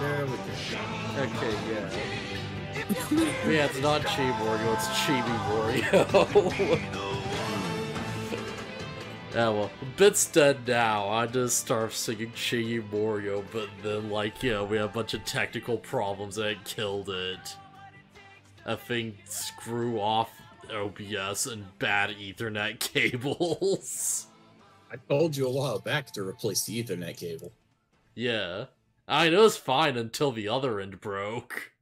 There we go. Okay, yeah. Yeah, it's not Chimi Moryo, it's Chimi Moryo. Yeah, well, Bit's dead now. I just start singing Chimi Moryo, but then, like, you know, we have a bunch of technical problems and it killed it. A thing screw off OBS and bad Ethernet cables. I told you a while back to replace the Ethernet cable. Yeah. I know it's fine until the other end broke.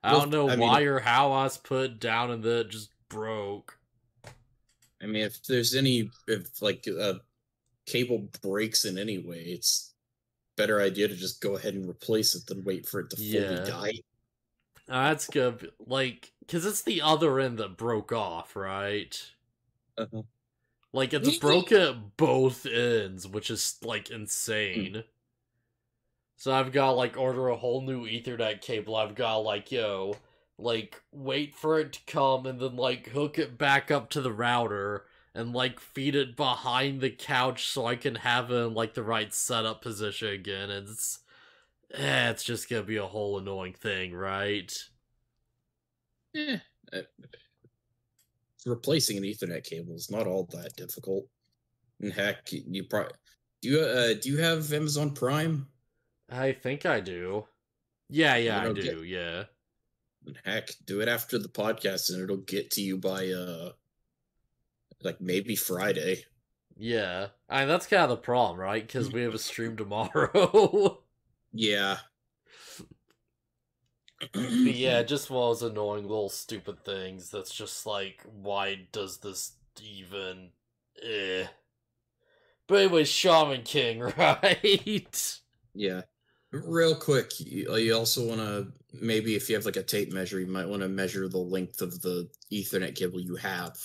I don't know why or how I was put down and then it just broke. I mean, if there's any, like, a cable breaks in any way, it's a better idea to just go ahead and replace it than wait for it to fully die. That's good. Like, because it's the other end that broke off, right? Uh-huh. Like, it's broke at both ends, which is, like, insane. So I've got, like, order a whole new Ethernet cable. I've got, like, yo, like, wait for it to come and then, like, hook it back up to the router and, like, feed it behind the couch so I can have it in, like, the right setup position again. It's just gonna be a whole annoying thing, right? Yeah. Replacing an Ethernet cable is not all that difficult. And heck, you probably... Do you have Amazon Prime? I think I do. Yeah, I do, yeah. And heck, do it after the podcast and it'll get to you by, like, maybe Friday. Yeah. I mean, that's kind of the problem, right? Because we have a stream tomorrow. Yeah. But yeah, just one of those annoying little stupid things that's just like, why does this even... But anyway, Shaman King, right? Yeah. Real quick, you also want to, maybe if you have like a tape measure, you might want to measure the length of the Ethernet cable you have.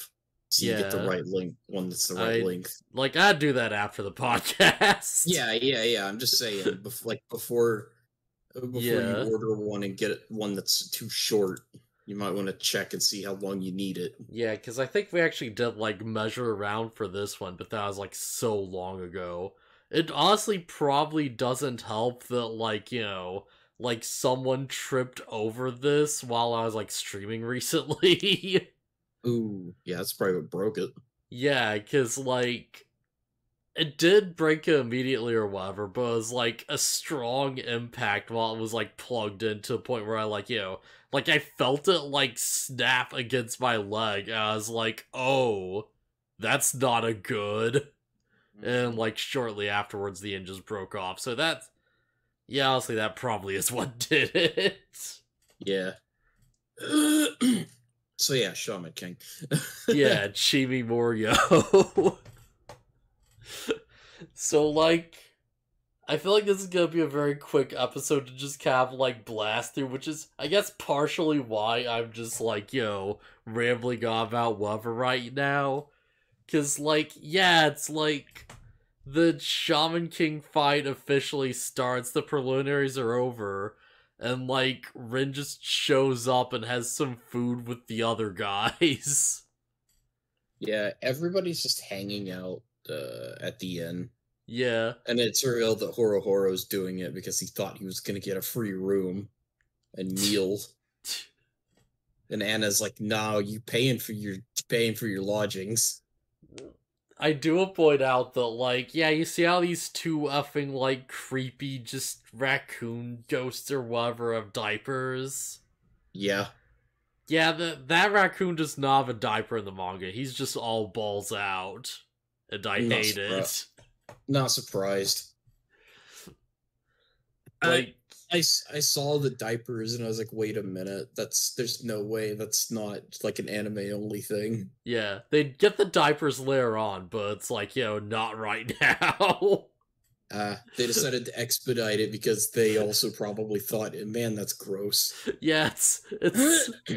So you get the right one that's the right length. Like, I'd do that after the podcast. Yeah. I'm just saying, before you order one and get one that's too short, you might want to check and see how long you need it. Yeah, because I think we actually did, like, measure around for this one, but that was, like, so long ago. It honestly probably doesn't help that, like, you know, like, someone tripped over this while I was, like, streaming recently. Ooh, yeah, that's probably what broke it. Yeah, because, like, it did break it immediately or whatever, but it was, like, a strong impact while it was, like, plugged in to a point where I, like, you know, like, I felt it, like, snap against my leg, and I was like, oh, that's not a good. And, like, shortly afterwards, the end just broke off. So that's... Yeah, honestly, that probably is what did it. Yeah. So yeah, Shaman King. Yeah, Chimi Moryo. So, like... I feel like this is gonna be a very quick episode to just kind of, like, blast through, which is, I guess, partially why I'm just, like, yo, rambling on about whatever right now. Because, like, yeah, it's like, the Shaman King fight officially starts, the preliminaries are over, and, like, Rin just shows up and has some food with the other guys. Yeah, everybody's just hanging out at the inn. Yeah. And it's revealed that Horohoro's doing it because he thought he was going to get a free room and meal. And Anna's like, no, you paying for your lodgings. I do point out that, like, yeah, you see how these two effing, like, creepy, just raccoon ghosts or whatever have diapers? Yeah. Yeah, that raccoon does not have a diaper in the manga. He's just all balls out. And I hate it. Not surprised. Like, I saw the diapers and I was like, wait a minute, there's no way that's not like an anime only thing. Yeah, they'd get the diapers later on, but it's like, yo, not right now. They decided to expedite it because they also probably thought, man, that's gross. Yeah, it's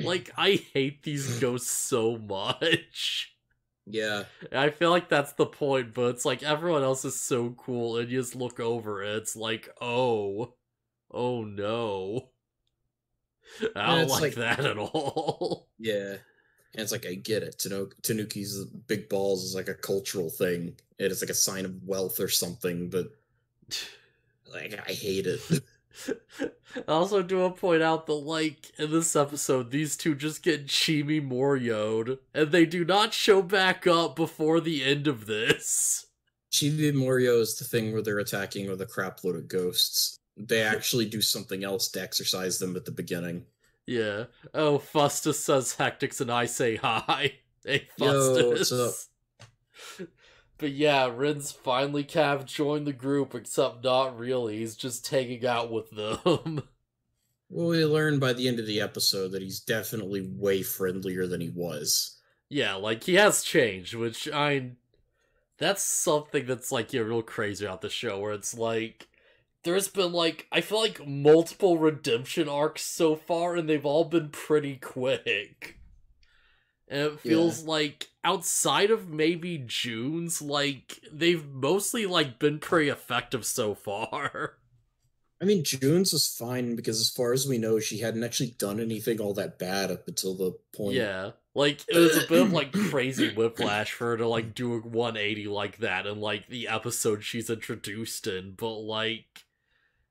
like, I hate these ghosts so much. Yeah. I feel like that's the point, but it's like, everyone else is so cool, and you just look over it, it's like, oh no. I don't like that at all. Yeah. And it's like, I get it. Tanuki's big balls is like a cultural thing. It is like a sign of wealth or something, but like, I hate it. I also do want to point out that, like, in this episode, these two just get Chimi Moryo'd, and they do not show back up before the end of this. Chimi Moryo'd is the thing where they're attacking with a crap load of ghosts. They actually do something else to exercise them at the beginning. Yeah. Oh, Phustus says Hectix and I say hi. Hey, Phustus. Yo, what's up? But yeah, Rin's finally joined the group, except not really. He's just hanging out with them. Well, we learned by the end of the episode that he's definitely way friendlier than he was. Yeah, like, he has changed, which, that's something that's, like, real crazy about the show, where it's like, there's been, like, I feel like multiple redemption arcs so far, and they've all been pretty quick. And it feels like, outside of maybe June's, like, they've mostly, like, been pretty effective so far. I mean, June's was fine, because as far as we know, she hadn't actually done anything all that bad up until the point. Yeah. Like, it was a bit of, like, crazy whiplash for her to, like, do a 180 like that in, like, the episode she's introduced in, but, like,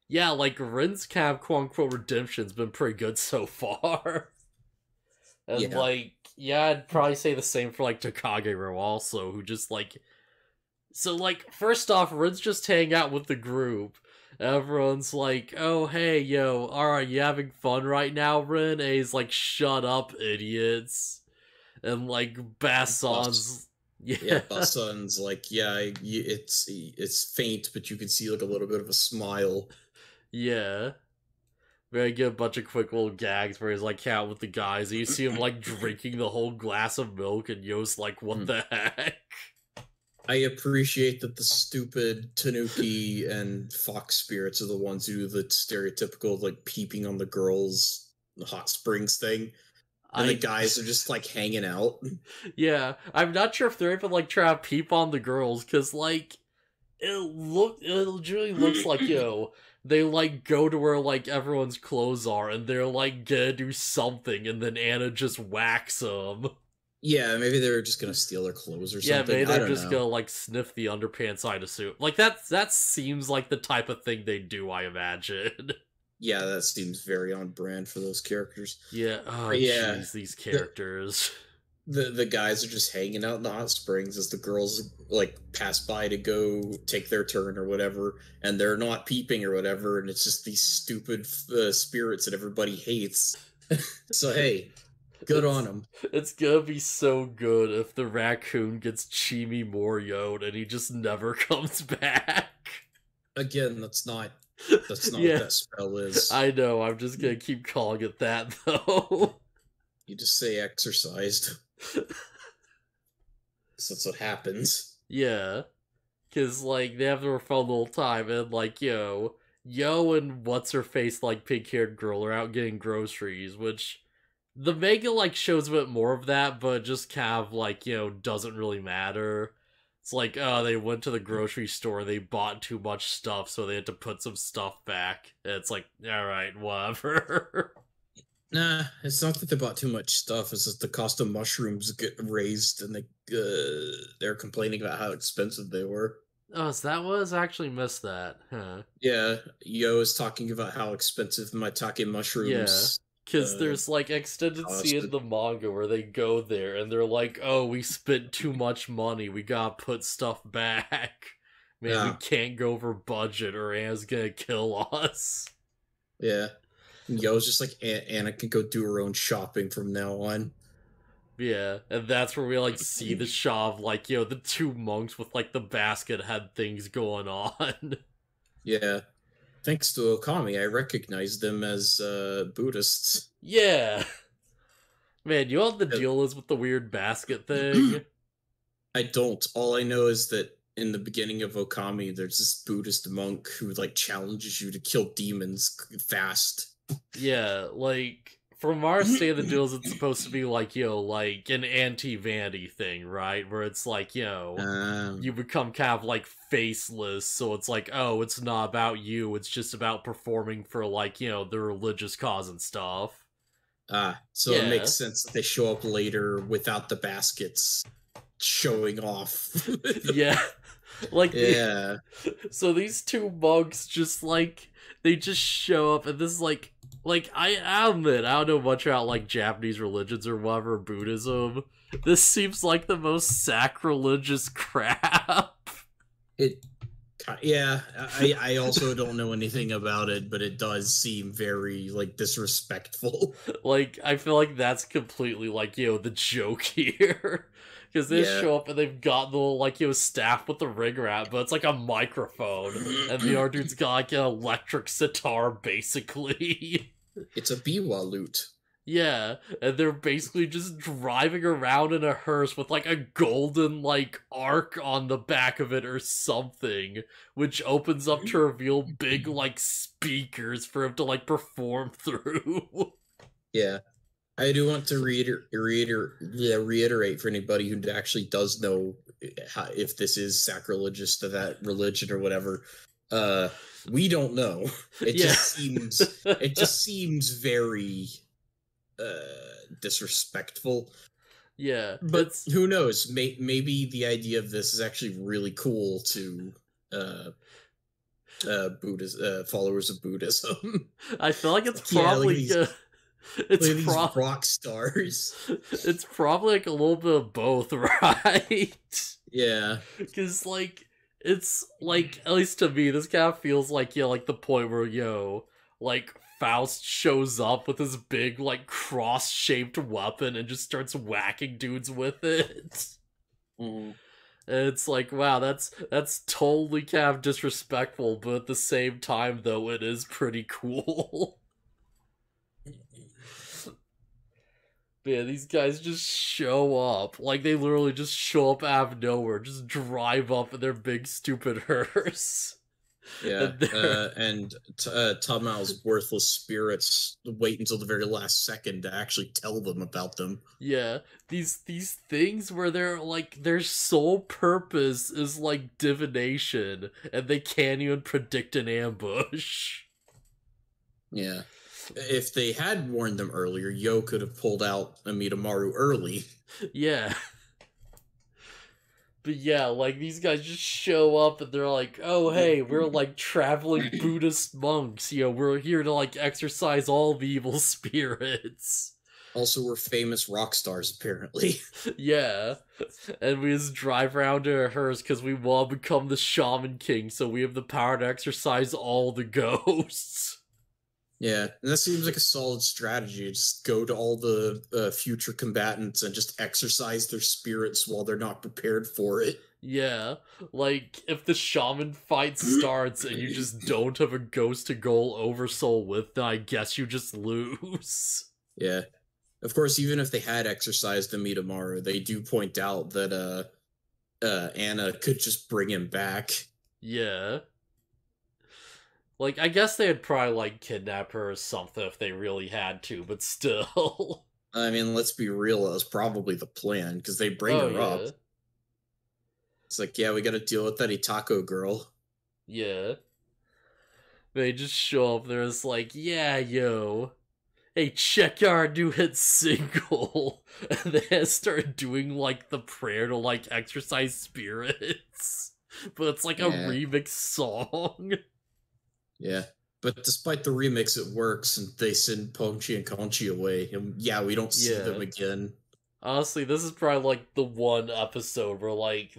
yeah, like, Rin's quote-unquote redemption's been pretty good so far. And, like, yeah, I'd probably say the same for, like, Takagero also, who just, like... So, like, first off, Rin's just hanging out with the group. Everyone's like, oh, hey, yo, alright, you having fun right now, Rin? And he's like, shut up, idiots. And, like, Bassan's... Yeah, Bassan's like, yeah, it's faint, but you can see, like, a little bit of a smile. Yeah. Very good, bunch of quick little gags where he's like out with the guys, and you see him like drinking the whole glass of milk, and Yo's like, what the heck? I appreciate that the stupid Tanuki and Fox spirits are the ones who do the stereotypical, like, peeping on the girls, the hot springs thing. And the guys are just, like, hanging out. Yeah, I'm not sure if they're even, like, trying to peep on the girls, because, like, it literally looks like, yo, they, like, go to where, like, everyone's clothes are, and they're, like, gonna do something, and then Anna just whacks them. Yeah, maybe they were just gonna steal their clothes or something. Yeah, maybe they're just gonna, like, sniff the underpants, I'd assume. Like, that seems like the type of thing they do, I imagine. Yeah, that seems very on brand for those characters. Yeah, oh, jeez, these characters. The guys are just hanging out in the hot springs as the girls, like, pass by to go take their turn or whatever, and they're not peeping or whatever, and it's just these stupid spirits that everybody hates. So, hey, good on them. It's gonna be so good if the raccoon gets Chimi Moryo'd and he just never comes back. Again, that's not what that spell is. I know, I'm just gonna keep calling it that, though. You just say exercised. So that's what happens. Yeah. Because, like, they have their fun little time, and, like, yo and what's-her-face, like, pink-haired girl are out getting groceries, which... The manga, like, shows a bit more of that, but just kind of, like, doesn't really matter. It's like, oh, they went to the grocery store, they bought too much stuff, so they had to put some stuff back. And it's like, alright, whatever. Nah, it's not that they bought too much stuff, it's just the cost of mushrooms get raised, and they're complaining about how expensive they were. Oh, is that what? I actually missed that, huh? Yeah, Yo is talking about how expensive maitake mushrooms... Yeah. Because there's, like, extended scene in the manga where they go there, and they're like, oh, we spent too much money, we gotta put stuff back. Man, we can't go over budget, or Anna's gonna kill us. Yeah. Yo's just like, Anna can go do her own shopping from now on. Yeah, and that's where we, like, see the shot of, like, the two monks with, like, the basket head things going on. Yeah. Thanks to Okami, I recognize them as Buddhists. Yeah. Man, you know what the deal is with the weird basket thing? I don't. All I know is that in the beginning of Okami, there's this Buddhist monk who, like, challenges you to kill demons fast. Yeah, like, from our state of the deal is it's supposed to be, like, like, an anti-vanity thing, right? Where it's like, you become kind of, like, faceless, so it's like, oh, it's not about you, it's just about performing for, like, the religious cause and stuff. So it makes Yeah. sense that they show up later without the baskets showing off. Yeah. Like, yeah. So these two monks just, like, they just show up, and this is, like, I admit, I don't know much about, like, Japanese religions or whatever, Buddhism. This seems like the most sacrilegious crap. Yeah, I also don't know anything about it, but it does seem very, like, disrespectful. Like, I feel like that's completely, like, the joke here. Because they show up and they've got the, like, staff with the ring around, but it's like a microphone. And the other dude's got, like, an electric sitar, basically. It's a biwa lute. Yeah, and they're basically just driving around in a hearse with, like, a golden, like, arc on the back of it or something, which opens up to reveal big, like, speakers for him to, like, perform through. Yeah. I do want to reiterate for anybody who actually does know if this is sacrilegious to that religion or whatever. We don't know. It just seems very disrespectful. Yeah, but who knows? Maybe the idea of this is actually really cool to followers of Buddhism. I feel like it's probably these rock stars. It's probably like a little bit of both, right? Yeah, because like it's like, at least to me, this kind of feels like like the point where like Faust shows up with his big, like, cross-shaped weapon and just starts whacking dudes with it. Mm-hmm. And it's like, wow, that's totally kind of disrespectful, but at the same time, though, it is pretty cool. But yeah, these guys just show up. Like, they literally just show up out of nowhere, just drive up in their big, stupid hearse. Yeah, and Tamao's worthless spirits wait until the very last second to actually tell them about them. Yeah, these things where they're like, their sole purpose is like divination, and they can't even predict an ambush. Yeah. If they had warned them earlier, Yo could have pulled out Amidamaru early. Yeah. But yeah, like, these guys just show up and they're like, oh, hey, we're, like, traveling Buddhist monks. We're here to, like, exorcise all the evil spirits. Also, we're famous rock stars, apparently. Yeah. And we just drive around in a hearse because we want to become the Shaman King, so we have the power to exorcise all the ghosts. Yeah, and that seems like a solid strategy. Just go to all the future combatants and just exorcise their spirits while they're not prepared for it. Yeah, like, if the shaman fight starts and you just don't have a ghost to go oversoul with, then I guess you just lose. Yeah. Of course, even if they had exorcised Amidamaru, they do point out that Anna could just bring him back. Yeah. Like, I guess they'd probably, like, kidnap her or something if they really had to, but still. I mean, let's be real, that was probably the plan, because they bring her up. It's like, yeah, we gotta deal with that Itako girl. Yeah. They just show up there, it's like, yeah, yo, hey, check our new hit single. And they start doing, like, the prayer to, like, exorcise spirits. But it's like a remix song. Yeah, but despite the remix, it works, and they send Ponchi and Conchi away, and yeah, we don't see them again. Honestly, this is probably, like, the one episode where, like,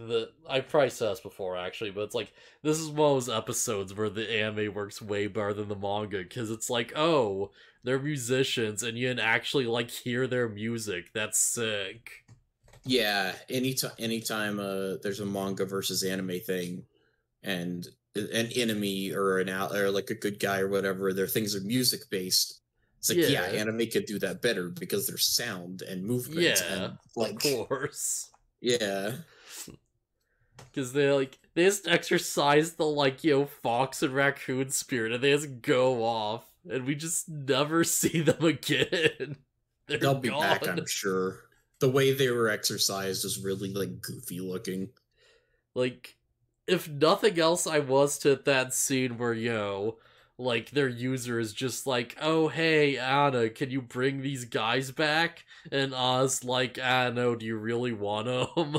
I probably said this before, actually, but it's like, this is one of those episodes where the anime works way better than the manga, because it's like, oh, they're musicians, and you can actually, like, hear their music. That's sick. Yeah, anytime there's a manga versus anime thing, and an enemy or like a good guy or whatever, their things are music based. It's like, yeah, anime could do that better because there's sound and movement. Yeah, and, like, of course. Yeah. Because they just exercise the, like, fox and raccoon spirit, and they just go off, and we just never see them again. They'll be back, I'm sure. The way they were exercised is really, like, goofy looking. Like, if nothing else, I was to that scene where, like their user is just like, oh hey Anna, can you bring these guys back? And Oz like, ah no, do you really want them?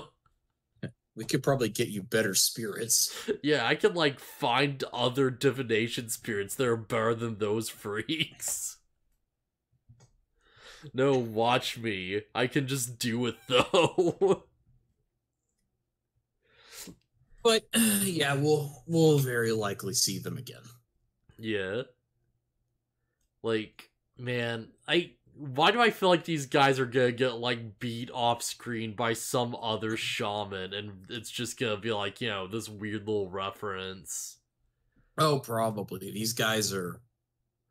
We could probably get you better spirits. Yeah, I can like find other divination spirits that are better than those freaks. No, watch me. I can just do it though. But yeah, we'll very likely see them again. Yeah. Like, man, why do I feel like these guys are gonna get like beat off screen by some other shaman and it's just gonna be like, this weird little reference. Oh, probably. These guys are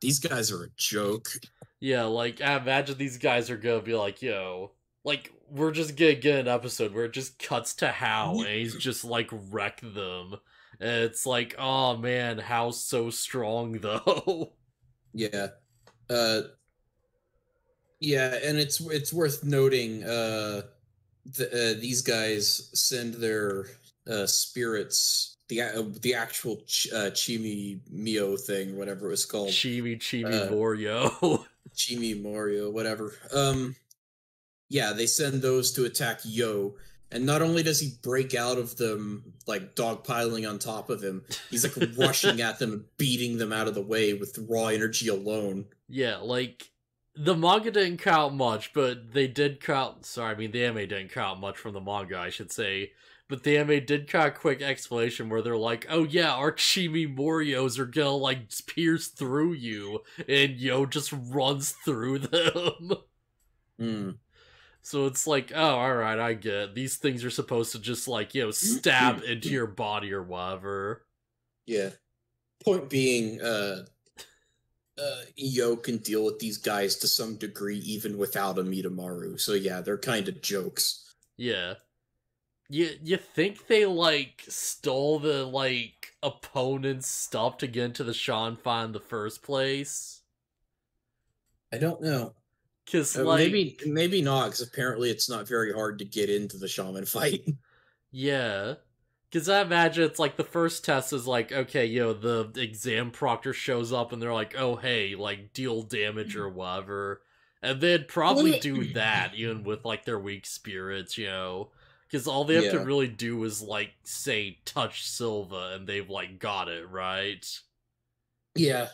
a joke. Yeah, like I imagine these guys are gonna be like, like we're just gonna get an episode where it just cuts to Hao and he's just like wreck them. And it's like, oh man, Hao's so strong though. Yeah. Yeah, and it's worth noting these guys send their spirits, the actual Chimi Mio thing, whatever it was called. Chimi Chimi Moryo'd. Chimi Moryo'd, whatever. Yeah, they send those to attack Yo, and not only does he break out of them, like dogpiling on top of him, he's like rushing at them and beating them out of the way with raw energy alone. Yeah, like the manga didn't count much, but they did count. Sorry, I mean the anime didn't count much from the manga, I should say. But the anime did count a quick explanation where they're like, "Oh yeah, our Chimi Moryo's are gonna like pierce through you," and Yo just runs through them. So it's like, oh, alright, I get it. These things are supposed to just like, stab into your body or whatever. Yeah. Point being, Yo can deal with these guys to some degree even without a Mitamaru. So yeah, they're kind of jokes. Yeah. You think they like stole the like opponent's stuff to get into the Shaman fight in the first place? I don't know. Cause like maybe not, because apparently it's not very hard to get into the Shaman fight. Yeah. Because I imagine it's like the first test is like, okay, the exam proctor shows up and they're like, oh, hey, like, deal damage or whatever. And they'd probably do that, even with, like, their weak spirits, Because all they have to really do is, like, say, touch Silva, and they've, like, got it, right? Yeah.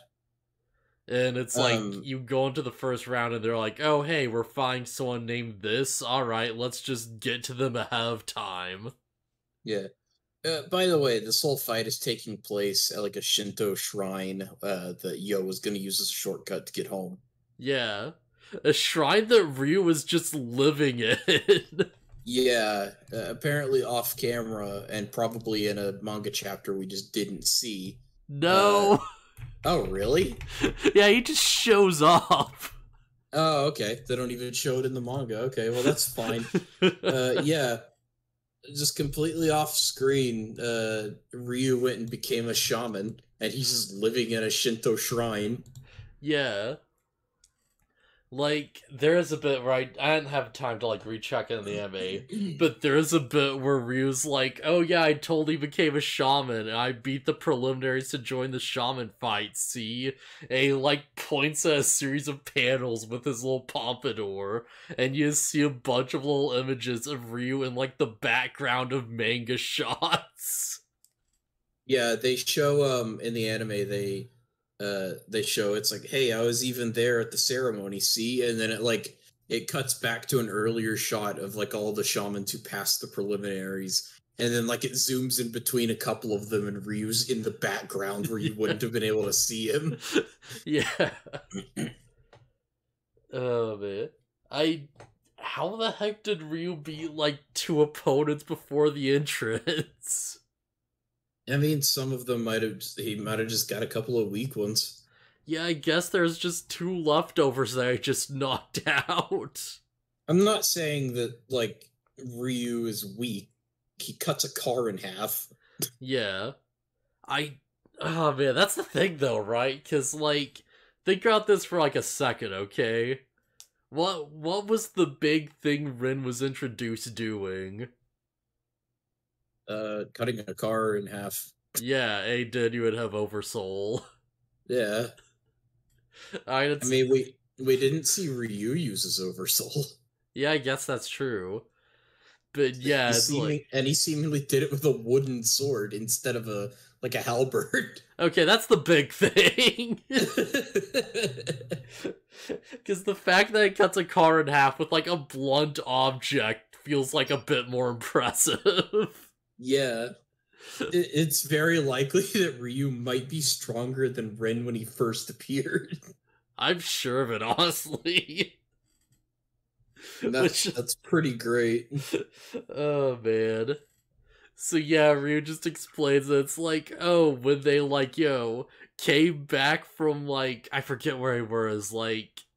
And it's like, you go into the first round and they're like, oh, hey, we're finding someone named this. Alright, let's just get to them ahead of time. Yeah. By the way, this whole fight is taking place at like a Shinto shrine that Yo was going to use as a shortcut to get home. Yeah. A shrine that Ryu was just living in. Yeah, apparently off camera and probably in a manga chapter we just didn't see. No. Oh, really? Yeah, he just shows up. Oh, okay. They don't even show it in the manga. Okay, well, that's fine. Yeah. Just completely off screen, Ryu went and became a shaman, and he's just living in a Shinto shrine. Yeah. Like, there is a bit where I didn't have time to, like, recheck it in the anime, but there is a bit where Ryu's like, oh yeah, I totally became a shaman, and I beat the preliminaries to join the shaman fight, see? And he, like, points at a series of panels with his little pompadour, and you see a bunch of little images of Ryu in, like, the background of manga shots. Yeah, they show, in the anime, they show it's like, hey, I was even there at the ceremony, see? And then it cuts back to an earlier shot of like all the shamans who passed the preliminaries, and then like it zooms in between a couple of them and Ryu's in the background where you wouldn't have been able to see him. Yeah. Oh man. How the heck did Ryu beat like 2 opponents before the entrance? I mean, some of them he might have just got a couple of weak ones. Yeah, I guess there's just 2 leftovers that I just knocked out. I'm not saying that, like, Ryu is weak. He cuts a car in half. Yeah. Oh man, that's the thing though, right? Because, like, think about this for like a second, okay? What was the big thing Rin was introduced doing? Cutting a car in half. Yeah, A did, you would have Oversoul. Yeah. I mean, we didn't see Ryu use his oversoul. Yeah, I guess that's true. But yeah, he seemingly did it with a wooden sword instead of a halberd. Okay, that's the big thing. Because the fact that it cuts a car in half with like a blunt object feels like a bit more impressive. Yeah. It's very likely that Ryu might be stronger than Rin when he first appeared. I'm sure of it, honestly. That's pretty great. Oh, man. So yeah, Ryu just explains that it's like, oh, when they came back from I forget where he was,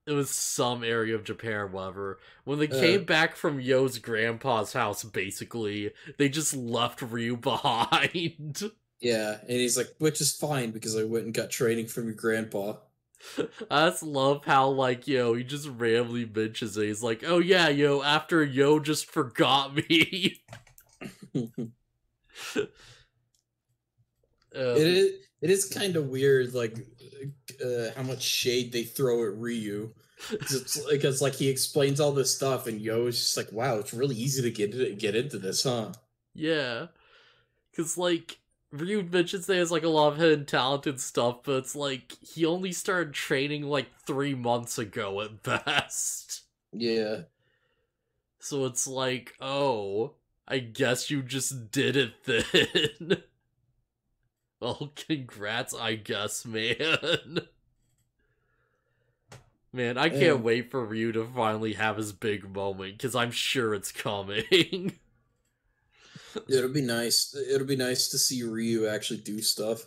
it was some area of Japan, whatever. When they came back from Yo's grandpa's house, basically, they just left Ryu behind. Yeah, and he's like, which is fine because I went and got training from your grandpa. I just love how, he just randomly mentions it. He's like, oh yeah, after Yo just forgot me. It is kind of weird, how much shade they throw at Ryu. It's like he explains all this stuff, and Yo is just like, wow, it's really easy to get into this, huh? Yeah, because Ryu mentions that he has a lot of hidden talent and stuff, but it's he only started training 3 months ago at best. Yeah. So it's oh, I guess you just did it then. Well, congrats, I guess, man. Man, I can't wait for Ryu to finally have his big moment, because I'm sure it's coming. It'll be nice. It'll be nice to see Ryu actually do stuff.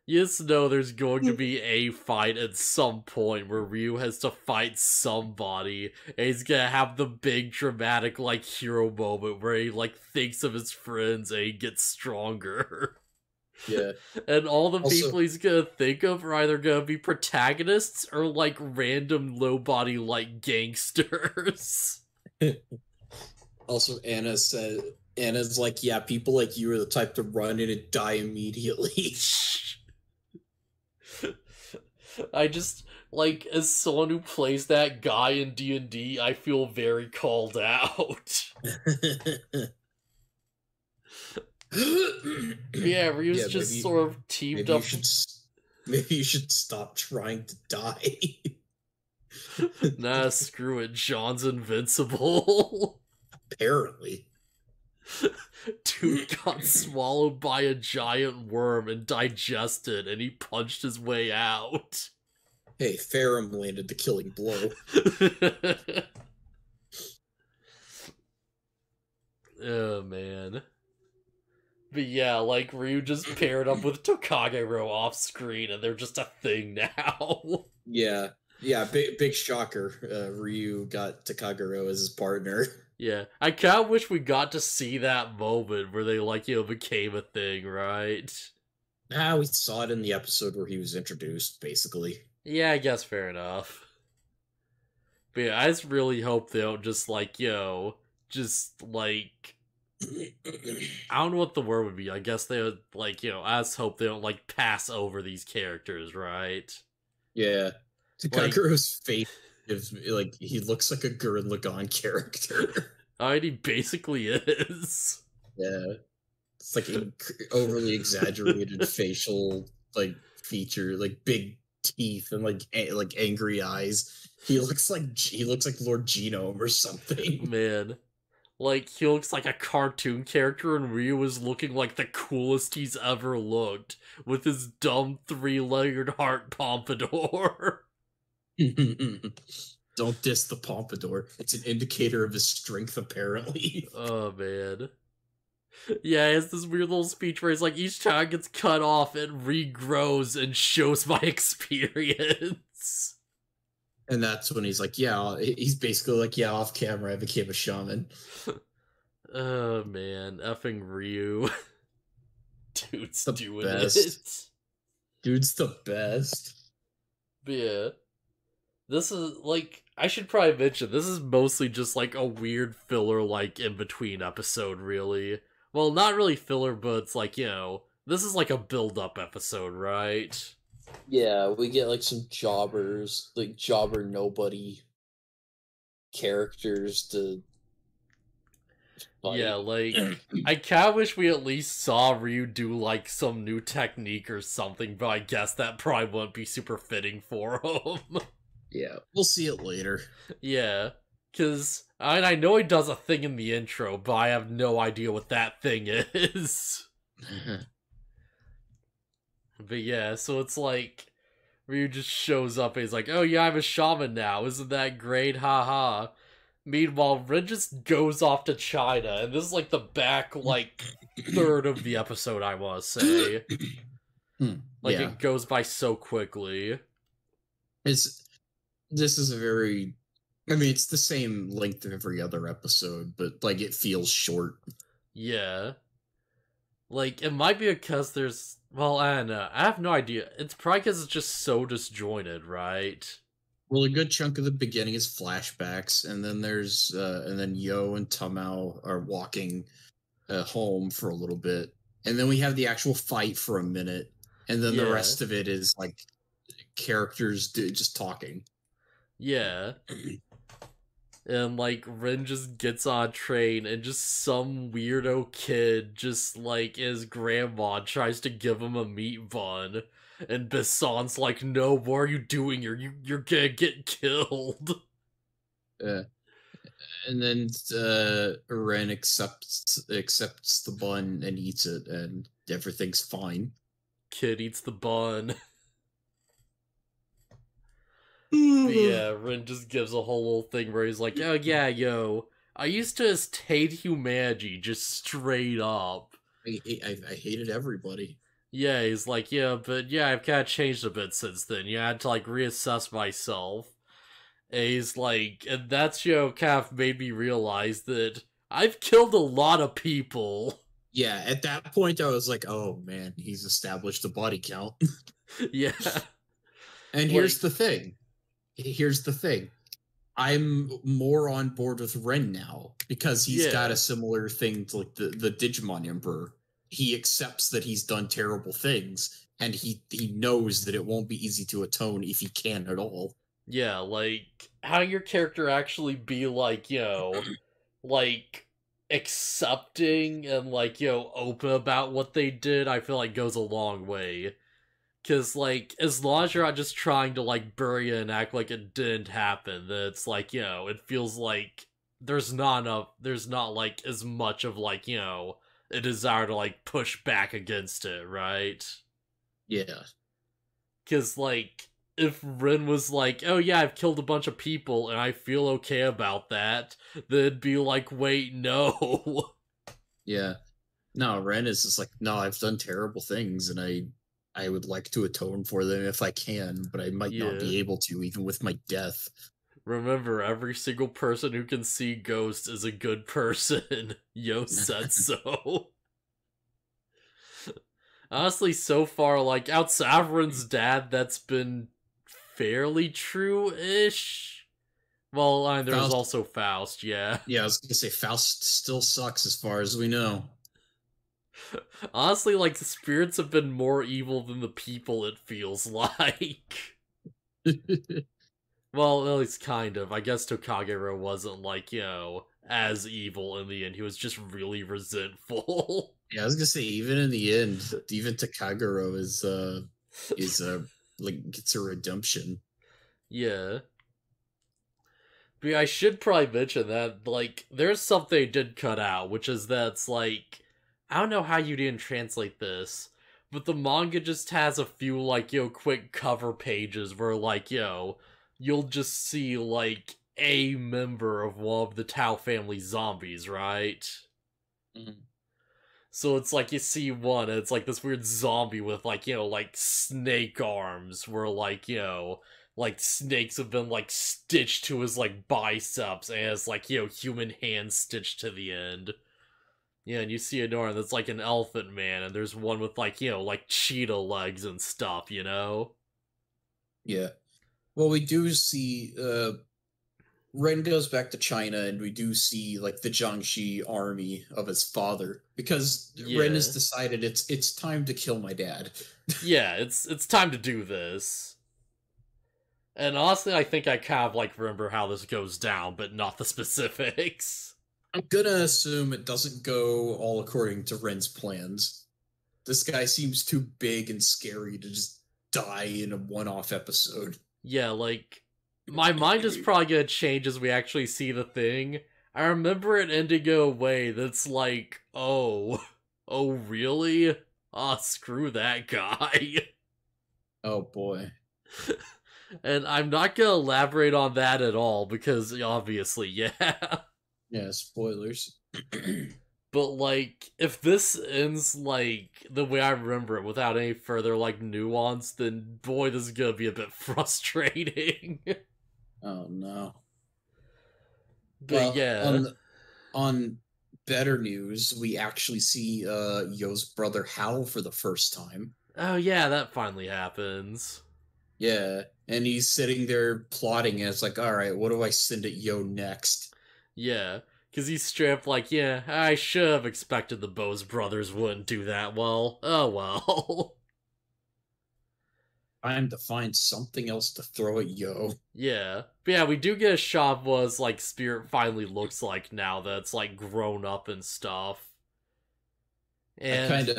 Yes, no, there's going to be a fight at some point where Ryu has to fight somebody, and he's gonna have the big dramatic, hero moment where he, thinks of his friends and he gets stronger. Yeah. And all the people he's gonna think of are either gonna be protagonists or, random low-body, gangsters. Also, Anna's like, yeah, people like you are the type to run in and die immediately. I just, as someone who plays that guy in D&D, I feel very called out. Yeah, Ryu's just sort of teamed up. Maybe you should stop trying to die. Nah, screw it. John's invincible. Apparently. Dude got swallowed by a giant worm and digested, and he punched his way out. Hey, Ferrum landed the killing blow. Oh, man. But yeah, Ryu just paired up with Takagero off screen, and they're just a thing now. Yeah, big shocker. Ryu got Takagero as his partner. Yeah, I kinda wish we got to see that moment where they, became a thing, right? We saw it in the episode where he was introduced, basically. Yeah, I guess fair enough. But yeah, I just really hope they don't just, I don't know what the word would be. I guess they would, I just hope they don't, pass over these characters, right? Yeah. Takagero's face is, he looks like a Gurren Lagann character. I mean, he basically is. Yeah. It's overly exaggerated facial, feature, big teeth and, angry eyes. He looks like Lord Genome or something. Man. He looks like a cartoon character, and Ryu was looking like the coolest he's ever looked, with his dumb 3-layered heart pompadour. Don't diss the pompadour. It's an indicator of his strength, apparently. Oh, man. Yeah, he has this weird little speech where he's like, each time it gets cut off, it regrows and shows my experience. And that's when he's like, yeah, he's basically like, yeah, off camera, I became a shaman. Oh, man. Effing Ryu. Dude's doing it. Dude's the best. But yeah. This is, I should probably mention, this is mostly just, a weird filler, in-between episode, really. Well, not really filler, but it's this is a build-up episode, right? Yeah, we get like some jobbers, like jobber nobody characters to fight. Yeah, like, I kinda wish we at least saw Ryu do, like, some new technique or something, but I guess that probably wouldn't be super fitting for him. Yeah, we'll see it later. Yeah, because I know he does a thing in the intro, but I have no idea what that thing is. But yeah, so it's like, Ryu just shows up and he's like, oh yeah, I'm a shaman now, isn't that great, haha. Meanwhile, Rin just goes off to China, and this is like the back, like, third of the episode, I want to say. Like, Yeah. it goes by so quickly. This is a very... I mean, it's the same length of every other episode, but, like, it feels short. Yeah. Like, it might be because there's... Well, I don't know. I have no idea. It's probably because it's just so disjointed, right? Well, a good chunk of the beginning is flashbacks, and then there's... and then Yo and Tamao are walking home for a little bit, and then we have the actual fight for a minute, and then the rest of it is, like, characters just talking. Yeah. And, like, Rin just gets on a train, and just some weirdo kid, just, like, his grandma tries to give him a meat bun. And Bison's like, no, what are you doing? You're gonna get killed. And then Ren accepts the bun and eats it, and everything's fine. Kid eats the bun. But yeah, Ren just gives a whole little thing where he's like, oh yeah, yo, I used to just hate humanity, just straight up. I hated everybody. Yeah, he's like, yeah, but yeah, I've kind of changed a bit since then. Yeah, I had to, like, reassess myself. And he's like, and that's, kind of made me realize that I've killed a lot of people. Yeah, at that point I was like, oh man, he's established a body count. Yeah. And here's the thing. I'm more on board with Ren now, because he's got a similar thing to, like, the Digimon Emperor. He accepts that he's done terrible things, and he knows that it won't be easy to atone if he can at all. Yeah, like, how your character actually be, like, like, accepting and, like, open about what they did, I feel like goes a long way. Because, like, as long as you're not just trying to, like, bury it and act like it didn't happen, then it's like, it feels like there's not, like, as much of, like, a desire to, like, push back against it, right? Yeah. Because, like, if Rin was like, oh yeah, I've killed a bunch of people and I feel okay about that, then it'd be like, wait, no. Yeah. No, Ren is just like, no, I've done terrible things, and I would like to atone for them if I can, but I might not be able to, even with my death. Remember, every single person who can see ghosts is a good person. Yo said so. Honestly, so far, like, outside of Rin's dad, that's been fairly true-ish. Well, there's also Faust, yeah. Yeah, I was gonna say, Faust still sucks as far as we know. Honestly, like, the spirits have been more evil than the people, it feels like. Well, at least kind of. I guess Tokagero wasn't, like, as evil in the end. He was just really resentful. Yeah, I was gonna say, even in the end, even Takagero is like, gets a redemption. Yeah. But I should probably mention that, like, there's something they did cut out, which is that it's like, I don't know how you didn't translate this, but the manga just has a few, like, quick cover pages where, like, you'll just see, like, a member of one of the Tao family zombies, right? Mm-hmm. So it's like, you see one, and it's like this weird zombie with, like, like, snake arms, where, like, like, snakes have been, like, stitched to his, like, biceps, and has, like, human hands stitched to the end. Yeah, and you see another that's, like, an elephant man, and there's one with, like, like, cheetah legs and stuff, Yeah. Well, we do see, Ren goes back to China, and we do see like the Jiangxi army of his father, because Ren has decided it's time to kill my dad. Yeah, it's time to do this. And honestly, I think I kind of like remember how this goes down, but not the specifics. I'm gonna assume it doesn't go all according to Ren's plans. This guy seems too big and scary to just die in a one-off episode. Yeah, like, my mind is probably gonna change as we actually see the thing. I remember it ending in a way that's like, oh really? Ah, screw that guy. Oh boy. And I'm not gonna elaborate on that at all, because obviously, yeah. Yeah, spoilers. But, like, if this ends, like, the way I remember it, without any further, like, nuance, then, boy, this is gonna be a bit frustrating. Oh, no. But, well, yeah. On better news, we actually see Yo's brother Hal for the first time. Oh, yeah, that finally happens. Yeah, and he's sitting there plotting, and it's like, alright, what do I send at Yo next? Yeah. Because he's straight up like, yeah, I should have expected the Bose brothers wouldn't do that well. Oh well. Time to find something else to throw at Yo. Yeah. But yeah, we do get a shot of what his, like, spirit finally looks like now that it's, like, grown up and stuff. And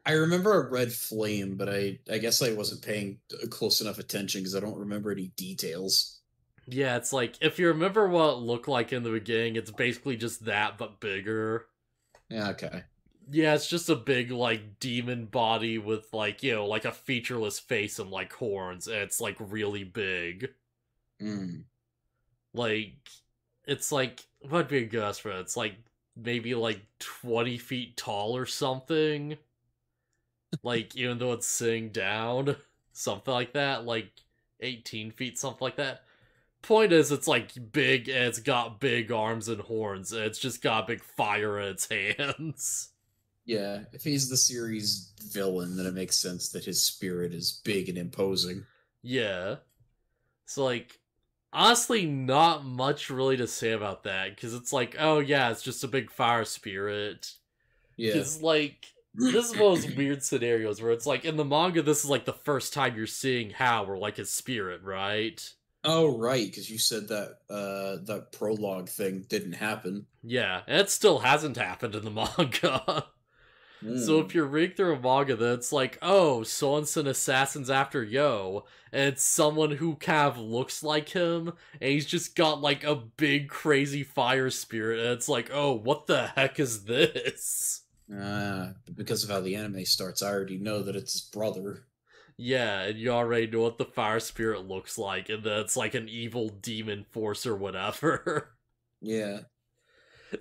I remember a red flame, but I guess I wasn't paying close enough attention because I don't remember any details. yeah, it's like, if you remember what it looked like in the beginning, it's basically just that, but bigger. Yeah, okay. Yeah, it's just a big, like, demon body with, like, you know, like a featureless face and, like, horns, and it's, like, really big. Like, it's like, what'd be a guess for it? It's like, maybe, like, 20 feet tall or something. Like, even though it's sitting down. Something like that. Like, 18 feet, something like that. Point is, it's like big, and it's got big arms and horns, and it's just got big fire in its hands. Yeah, if he's the series villain, then it makes sense that his spirit is big and imposing. Yeah. So, like, honestly, not much really to say about that, because it's like, oh yeah, it's just a big fire spirit. Yeah. Because, like, this is one of those weird scenarios where it's like, in the manga, this is like the first time you're seeing Hal, or like his spirit, right? Oh, right, because you said that that prologue thing didn't happen. Yeah, and it still hasn't happened in the manga. So if you're reading through a manga that's like, oh, someone sent assassins after Yo, and it's someone who kind of looks like him, and he's just got like a big crazy fire spirit, and it's like, oh, what the heck is this? Because of how the anime starts, I already know that it's his brother. Yeah, and you already know what the fire spirit looks like, and that it's like an evil demon force or whatever. Yeah.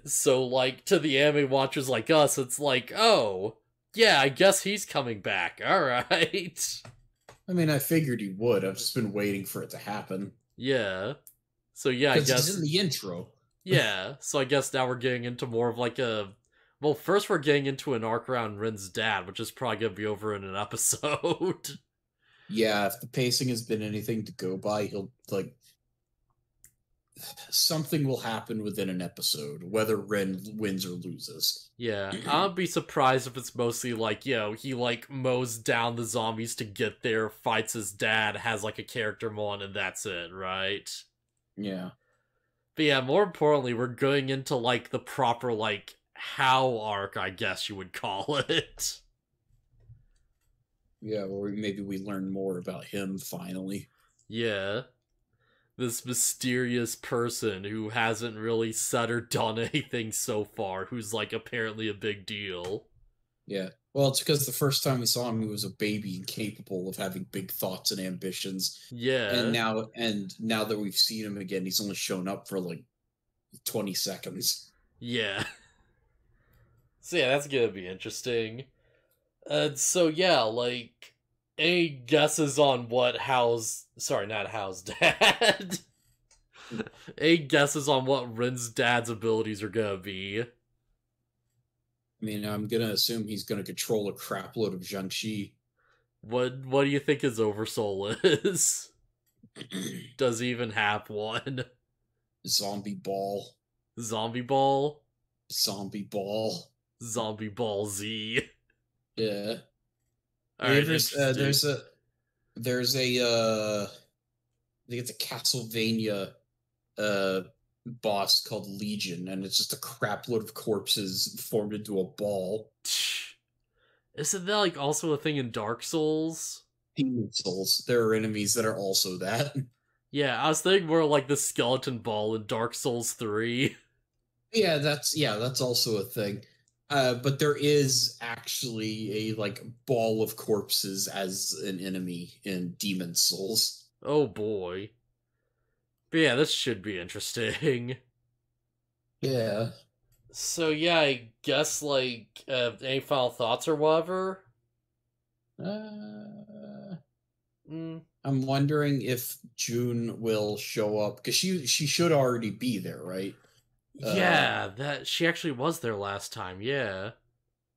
So, like, to the anime watchers like us, it's like, oh, yeah, I guess he's coming back, alright. I mean, I figured he would. I've just been waiting for it to happen. Yeah. So, yeah, I guess... he's in the intro. Yeah, so I guess now we're getting into more of like a... Well, first we're getting into an arc around Rin's dad, which is probably going to be over in an episode. Yeah, if the pacing has been anything to go by, he'll, like... something will happen within an episode, whether Ren wins or loses. Yeah, I'd be surprised if it's mostly like, you know, he, like, mows down the zombies to get there, fights his dad, has, like, a character moment, and that's it, right? Yeah. But yeah, more importantly, we're going into, like, the proper, like, How arc, I guess you would call it. Yeah, or maybe we learn more about him, finally. Yeah. This mysterious person who hasn't really said or done anything so far, who's, like, apparently a big deal. Yeah. Well, it's because the first time we saw him, he was a baby and capable of having big thoughts and ambitions. Yeah. And now that we've seen him again, he's only shown up for, like, 20 seconds. Yeah. So yeah, that's gonna be interesting. So yeah, like, any guesses on what Hal's... Sorry, not Hal's dad. Any guesses on what Rin's dad's abilities are gonna be? I mean, I'm gonna assume he's gonna control a crapload of Jiangxi. What do you think his oversoul is? Does he even have one? Zombie Ball. Zombie Ball? Zombie Ball. Zombie Ball Z. Yeah. Alright, there's a I think it's a Castlevania boss called Legion, and it's just a crap load of corpses formed into a ball. Isn't that like also a thing in Dark Souls? Demon Souls. There are enemies that are also that. Yeah, I was thinking more like the skeleton ball in Dark Souls 3. Yeah, that's also a thing. But there is actually a like ball of corpses as an enemy in Demon Souls. Oh boy. But yeah, this should be interesting. Yeah. So yeah, I guess like any final thoughts or whatever? I'm wondering if June will show up because she should already be there, right? Yeah, that she actually was there last time. Yeah.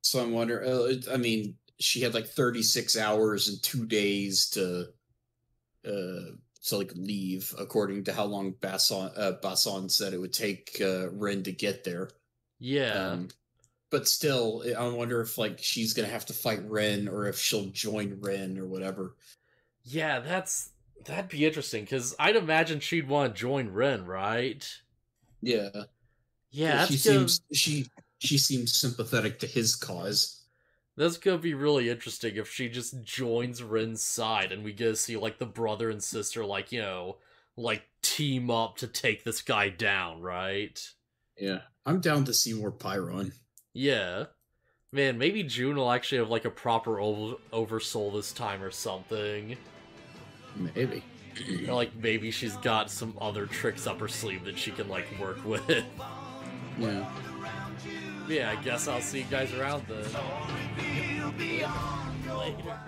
So I'm wondering. I mean, she had like 36 hours and 2 days to like leave, according to how long Basson said it would take Rin to get there. Yeah. But still, I wonder if like she's gonna have to fight Rin or if she'll join Rin or whatever. Yeah, that'd be interesting because I'd imagine she'd want to join Rin, right? Yeah. Yeah, she seems sympathetic to his cause. That's gonna be really interesting if she just joins Rin's side and we get to see like the brother and sister like, you know, like team up to take this guy down, right? Yeah. I'm down to see more Pyron. Yeah. Man, maybe June will actually have like a proper oversoul this time or something. Maybe. Or like maybe she's got some other tricks up her sleeve that she can like work with. Yeah. Yeah, I guess I'll see you guys around then. Later.